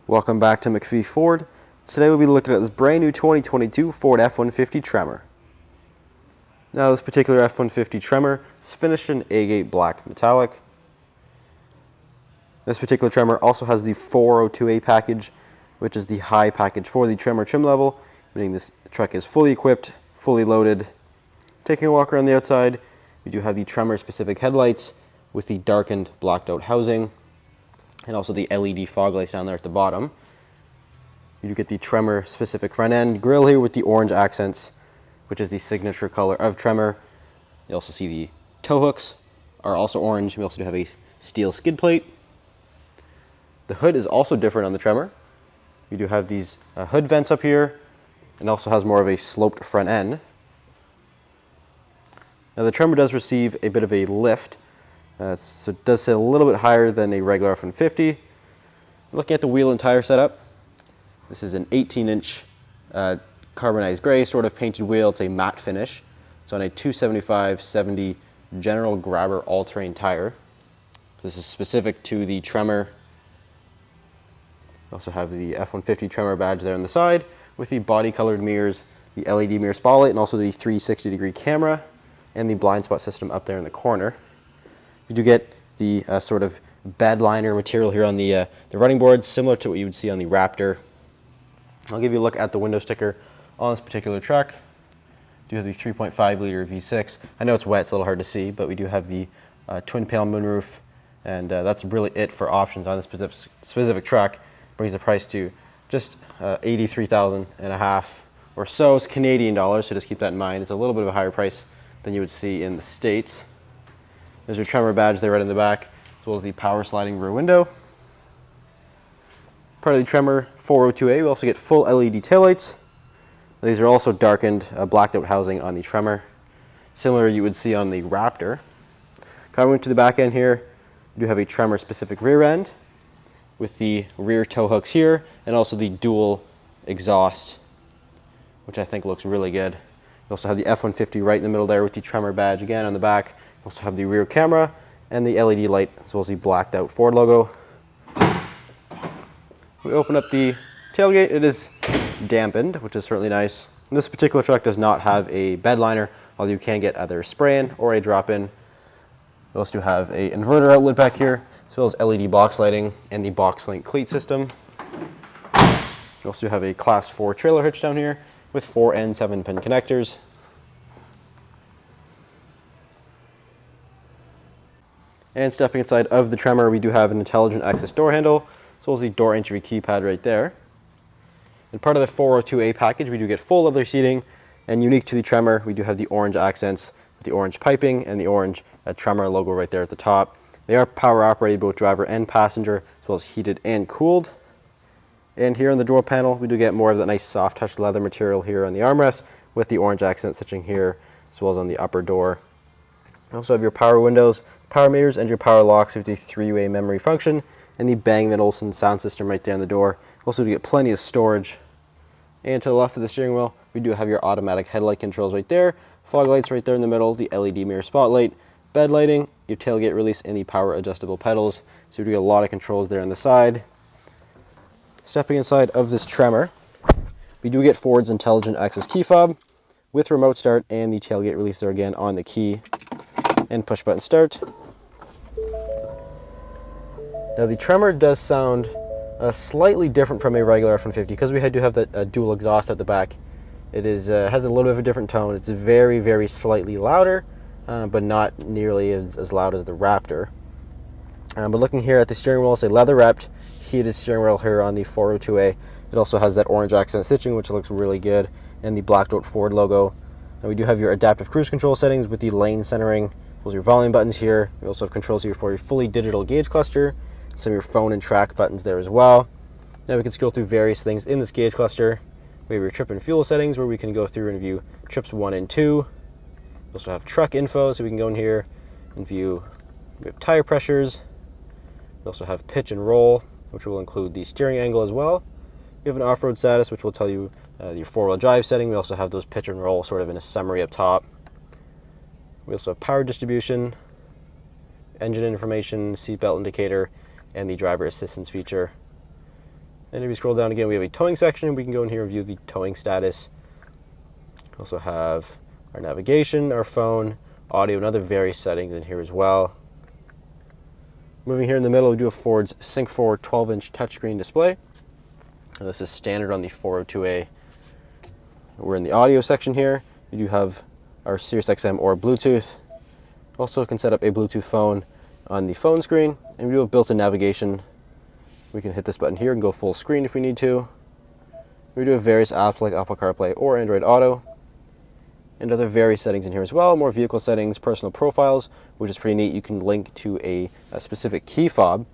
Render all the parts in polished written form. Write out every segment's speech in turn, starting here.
Welcome back to MacPhee Ford. Today we'll be looking at this brand new 2022 Ford F-150 Tremor. Now this particular F-150 Tremor is finished in Agate black metallic. This particular Tremor also has the 402A package, which is the high package for the Tremor trim level, meaning this truck is fully equipped, fully loaded. Taking a walk around the outside, we do have the Tremor specific headlights with the darkened blacked out housing, and also the LED fog lights down there at the bottom. You do get the Tremor specific front end grille here with the orange accents, which is the signature color of Tremor. You also see the tow hooks are also orange. We also do have a steel skid plate. The hood is also different on the Tremor. We do have these hood vents up here, and also has more of a sloped front end. Now the Tremor does receive a bit of a lift, so it does sit a little bit higher than a regular F-150. Looking at the wheel and tire setup, this is an 18-inch carbonized gray sort of painted wheel. It's a matte finish. It's on a 275/70 General Grabber all-terrain tire. This is specific to the Tremor. We also have the F-150 Tremor badge there on the side with the body-colored mirrors, the LED mirror spotlight, and also the 360-degree camera and the blind spot system up there in the corner. You do get the sort of bed liner material here on the running boards, similar to what you would see on the Raptor. I'll give you a look at the window sticker on this particular truck. We do have the 3.5 liter V6. I know it's wet, it's a little hard to see, but we do have the twin panel moonroof, and that's really it for options on this specific truck. Brings the price to just $83,500 or so. It's Canadian dollars, so just keep that in mind. It's a little bit of a higher price than you would see in the States. There's your Tremor badge there right in the back, as well as the power sliding rear window. Part of the Tremor 402A, we also get full LED taillights. These are also darkened, blacked out housing on the Tremor, similar you would see on the Raptor. Coming to the back end here, we do have a Tremor specific rear end with the rear tow hooks here, and also the dual exhaust, which I think looks really good. We also have the F-150 right in the middle there with the Tremor badge again on the back. We also have the rear camera and the LED light, as well as the blacked out Ford logo. We open up the tailgate. It is dampened, which is certainly nice. And this particular truck does not have a bed liner, although you can get either a spray-in or a drop-in. We also do have an inverter outlet back here, as well as LED box lighting and the box link cleat system. We also do have a Class 4 trailer hitch down here with 4 and 7-pin connectors. And stepping inside of the Tremor, we do have an intelligent access door handle, as well as the door entry keypad right there. And part of the 402A package, we do get full leather seating, and unique to the Tremor, we do have the orange accents, with the orange piping and the orange Tremor logo right there at the top. They are power operated, both driver and passenger, as well as heated and cooled. And here on the door panel, we do get more of that nice soft touch leather material here on the armrest, with the orange accent stitching here, as well as on the upper door. You also have your power windows, power mirrors, and your power locks with the 3-way memory function, and the Bang & Olufsen sound system right there on the door. Also do get plenty of storage. And to the left of the steering wheel, we do have your automatic headlight controls right there, fog lights right there in the middle, the LED mirror spotlight, bed lighting, your tailgate release, and the power adjustable pedals. So we do get a lot of controls there on the side. Stepping inside of this Tremor, we do get Ford's intelligent access key fob with remote start and the tailgate release there again on the key, and push button start. Now the Tremor does sound slightly different from a regular F-150 because we do have that dual exhaust at the back. It is has a little bit of a different tone. It's very, very slightly louder, but not nearly as loud as the Raptor. But looking here at the steering wheel, it's a leather wrapped heated steering wheel here on the 402A. It also has that orange accent stitching, which looks really good, and the blacked out Ford logo. And we do have your adaptive cruise control settings with the lane centering. Those are your volume buttons here. We also have controls here for your fully digital gauge cluster, some of your phone and track buttons there as well. Now we can scroll through various things in this gauge cluster. We have your trip and fuel settings where we can go through and view trips 1 and 2. We also have truck info, so we can go in here and view. We have tire pressures. We also have pitch and roll, which will include the steering angle as well. We have an off-road status, which will tell you your 4-wheel drive setting. We also have those pitch and roll sort of in a summary up top. We also have power distribution, engine information, seatbelt indicator, and the driver assistance feature. And if you scroll down again, we have a towing section. We can go in here and view the towing status. We also have our navigation, our phone, audio, and other various settings in here as well. Moving here in the middle, we do have Ford's Sync 4 12-inch touchscreen display. And this is standard on the 402A. We're in the audio section here. We do have our Sirius XM or Bluetooth. Also can set up a Bluetooth phone on the phone screen. And we do have built-in navigation. We can hit this button here and go full screen if we need to. We do have various apps like Apple CarPlay or Android Auto. And other various settings in here as well. More vehicle settings, personal profiles, which is pretty neat. You can link to a specific key fob,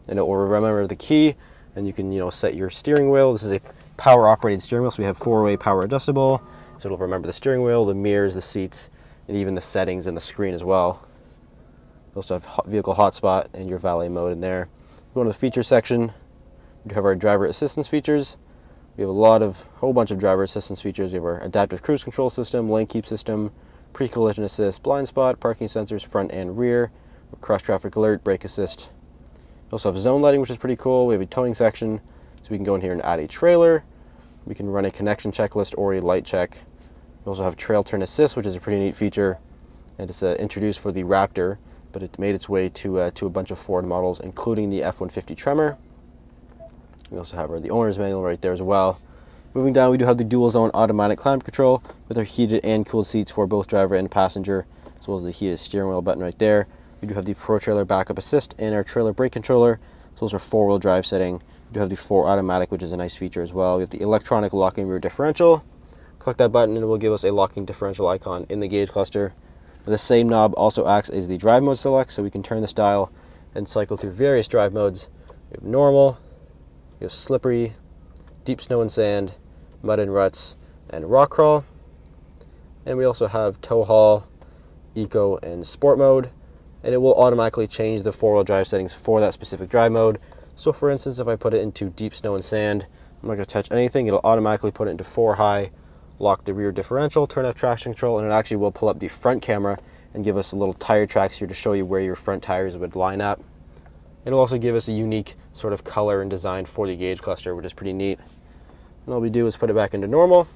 and it will remember the key. And you can, set your steering wheel. This is a power-operated steering wheel, so we have 4-way power adjustable. So it'll remember the steering wheel, the mirrors, the seats, and even the settings and the screen as well. We also have vehicle hotspot and your valet mode in there. Go to the feature section. We have our driver assistance features. We have whole bunch of driver assistance features. We have our adaptive cruise control system, lane keep system, pre-collision assist, blind spot, parking sensors, front and rear, cross traffic alert, brake assist. We also have zone lighting, which is pretty cool. We have a towing section, so we can go in here and add a trailer. We can run a connection checklist or a light check. We also have trail turn assist, which is a pretty neat feature. And it's introduced for the Raptor, but it made its way to a bunch of Ford models, including the F-150 Tremor. We also have the owner's manual right there as well. Moving down, we do have the dual zone automatic climate control with our heated and cooled seats for both driver and passenger, as well as the heated steering wheel button right there. We do have the Pro Trailer Backup Assist and our trailer brake controller, as well as our 4-wheel drive setting. We do have the 4 automatic, which is a nice feature as well. We have the electronic locking rear differential. Click that button and it will give us a locking differential icon in the gauge cluster. The same knob also acts as the drive mode select, so we can turn this dial and cycle through various drive modes. We have normal, we have slippery, deep snow and sand, mud and ruts, and rock crawl. And we also have tow haul, eco, and sport mode. And it will automatically change the 4-wheel drive settings for that specific drive mode. So for instance, if I put it into deep snow and sand, I'm not going to touch anything. It'll automatically put it into 4 high, lock the rear differential, turn off traction control, and it actually will pull up the front camera and give us a little tire tracks here to show you where your front tires would line up. It'll also give us a unique sort of color and design for the gauge cluster, which is pretty neat. And all we do is put it back into normal.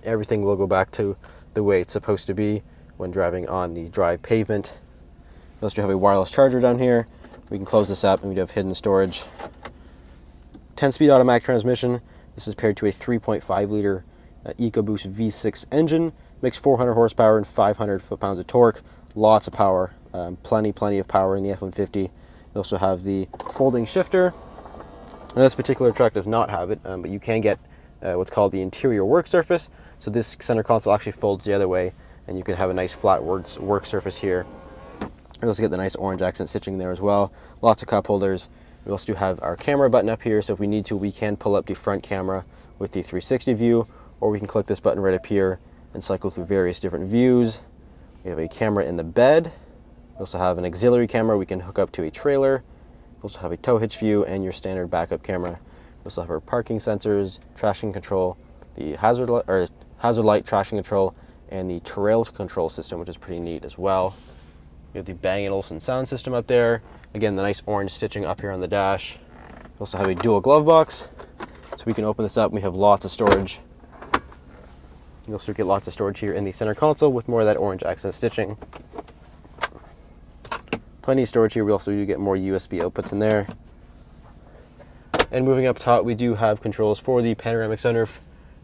Everything will go back to the way it's supposed to be when driving on the dry pavement. We also have a wireless charger down here. We can close this up and we do have hidden storage. 10-speed automatic transmission. This is paired to a 3.5 liter EcoBoost V6 engine. Makes 400 horsepower and 500 foot-pounds of torque. Lots of power. Plenty of power in the F-150. We also have the folding shifter. And this particular truck does not have it, but you can get what's called the interior work surface. So this center console actually folds the other way, and you can have a nice flat work surface here. We also get the nice orange accent stitching there as well. Lots of cup holders. We also do have our camera button up here, so if we need to, we can pull up the front camera with the 360 view, or we can click this button right up here and cycle through various different views. We have a camera in the bed. We also have an auxiliary camera we can hook up to a trailer. We also have a tow hitch view and your standard backup camera. We also have our parking sensors, traction control, the hazard light traction control, and the trail control system, which is pretty neat as well. We have the Bang & Olufsen sound system up there. Again, the nice orange stitching up here on the dash. We also have a dual glove box, so we can open this up and we have lots of storage. You also get lots of storage here in the center console with more of that orange accent stitching. Plenty of storage here. We also do get more USB outputs in there. And moving up top, we do have controls for the panoramic sunroof,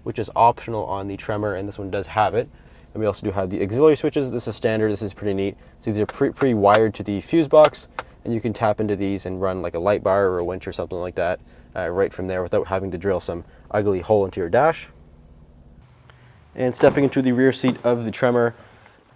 which is optional on the Tremor, and this one does have it. And we also do have the auxiliary switches. This is standard. This is pretty neat. So these are pre-wired to the fuse box, and you can tap into these and run like a light bar or a winch or something like that right from there without having to drill some ugly hole into your dash. And stepping into the rear seat of the Tremor.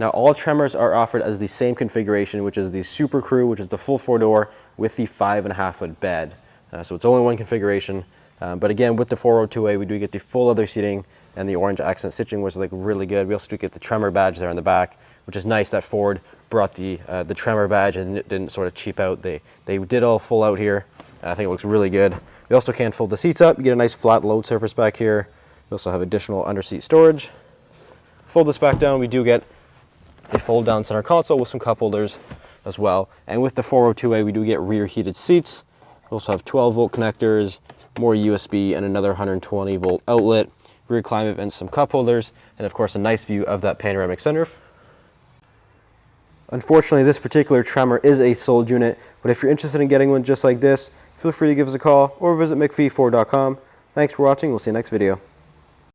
Now all Tremors are offered as the same configuration, which is the Super Crew, which is the full 4-door with the 5.5-foot bed. So it's only one configuration. But again, with the 402A, we do get the full leather seating and the orange accent stitching, which is like really good. We also do get the Tremor badge there on the back, which is nice that Ford brought the Tremor badge and it didn't sort of cheap out. They did all full out here. I think it looks really good. We also can fold the seats up. You get a nice flat load surface back here. We also have additional under-seat storage. Fold this back down, we do get a fold-down center console with some cup holders as well. And with the 402A, we do get rear heated seats. We also have 12-volt connectors, more USB, and another 120-volt outlet, rear climate vents, some cup holders, and of course a nice view of that panoramic sunroof. Unfortunately, this particular Tremor is a sold unit, but if you're interested in getting one just like this, feel free to give us a call or visit MacPhee4.com. Thanks for watching. We'll see you next video.